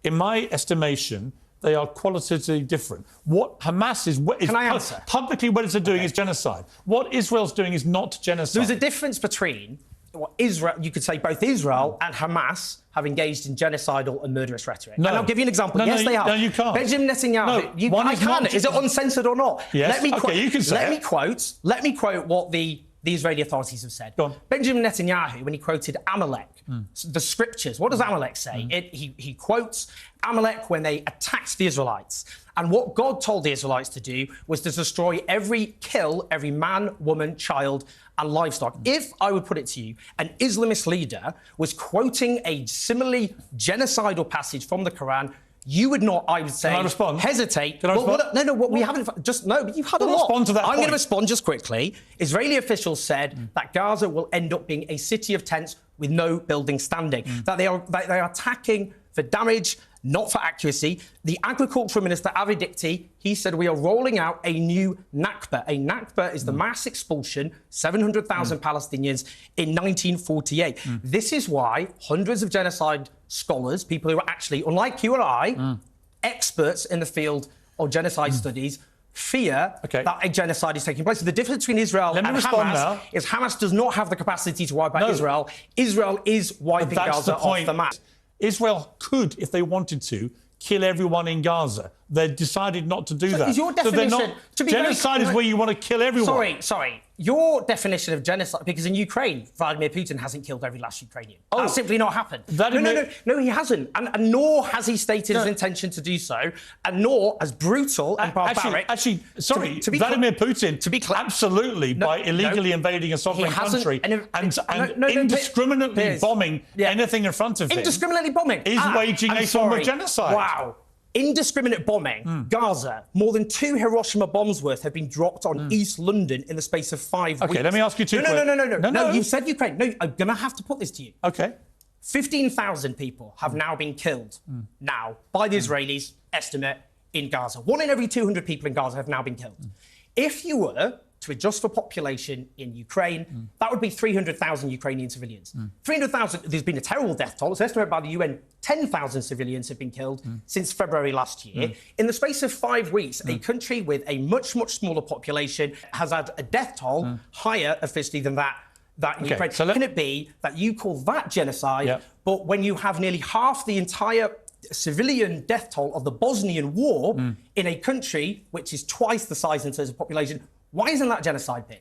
in my estimation, they are qualitatively different. What Hamas is publicly what it's doing is genocide. What Israel's doing is not genocide. There's a difference between what Israel, you could say both Israel and Hamas have engaged in genocidal and murderous rhetoric. No. And I'll give you an example. Yes, they have. No, you can't. Benjamin Netanyahu. No, I can. Is it uncensored or not? Yes. You can say let me quote what the Israeli authorities have said. Go on. Benjamin Netanyahu, when he quoted Amalek, the scriptures, what does Amalek say? He quotes Amalek when they attacked the Israelites. And what God told the Israelites to do was to destroy kill every man, woman, child, and livestock. If I would put it to you, an Islamist leader was quoting a similarly genocidal passage from the Quran, you would not, I would say, hesitate. Can I respond? We haven't. You've had a lot. Respond to that I'm point. going to respond just quickly. Israeli officials said that Gaza will end up being a city of tents with no building standing. That they are attacking for damage, not for accuracy. The agricultural minister, Avi Dikti, he said we are rolling out a new Nakba. A Nakba is the mass expulsion, 700,000 Palestinians in 1948. This is why hundreds of genocide scholars, people who are actually, unlike you and I, experts in the field of genocide studies, fear that a genocide is taking place. So the difference between Israel and Hamas is Hamas does not have the capacity to wipe out Israel. Israel is wiping Gaza off the map. Israel could, if they wanted to, kill everyone in Gaza. They decided not to do that. Is your definition, genocide is where you want to kill everyone. Sorry. Your definition of genocide, because in Ukraine, Vladimir Putin hasn't killed every last Ukrainian. That's simply not happened. No, he hasn't. And nor has he stated his intention to do so, and nor as brutal and barbaric... Vladimir Putin, absolutely, by illegally invading a sovereign country and indiscriminately bombing anything in front of him... Indiscriminately bombing? ...is waging a form of genocide. Wow. Indiscriminate bombing. Gaza, more than 2 Hiroshima bombs worth have been dropped on East London in the space of 5 weeks. OK, let me ask you two questions. No, you said Ukraine. No, I'm going to have to put this to you. OK. 15,000 people have now been killed now by the Israelis, estimate, in Gaza. 1 in every 200 people in Gaza have now been killed. If you were to adjust for population in Ukraine, that would be 300,000 Ukrainian civilians. 300,000, there's been a terrible death toll. It's estimated by the UN 10,000 civilians have been killed since February last year. In the space of 5 weeks, a country with a much, much smaller population has had a death toll higher officially than that in Ukraine. So can it be that you call that genocide, but when you have nearly half the entire civilian death toll of the Bosnian War in a country which is twice the size in terms of population, why isn't that genocide, Piers?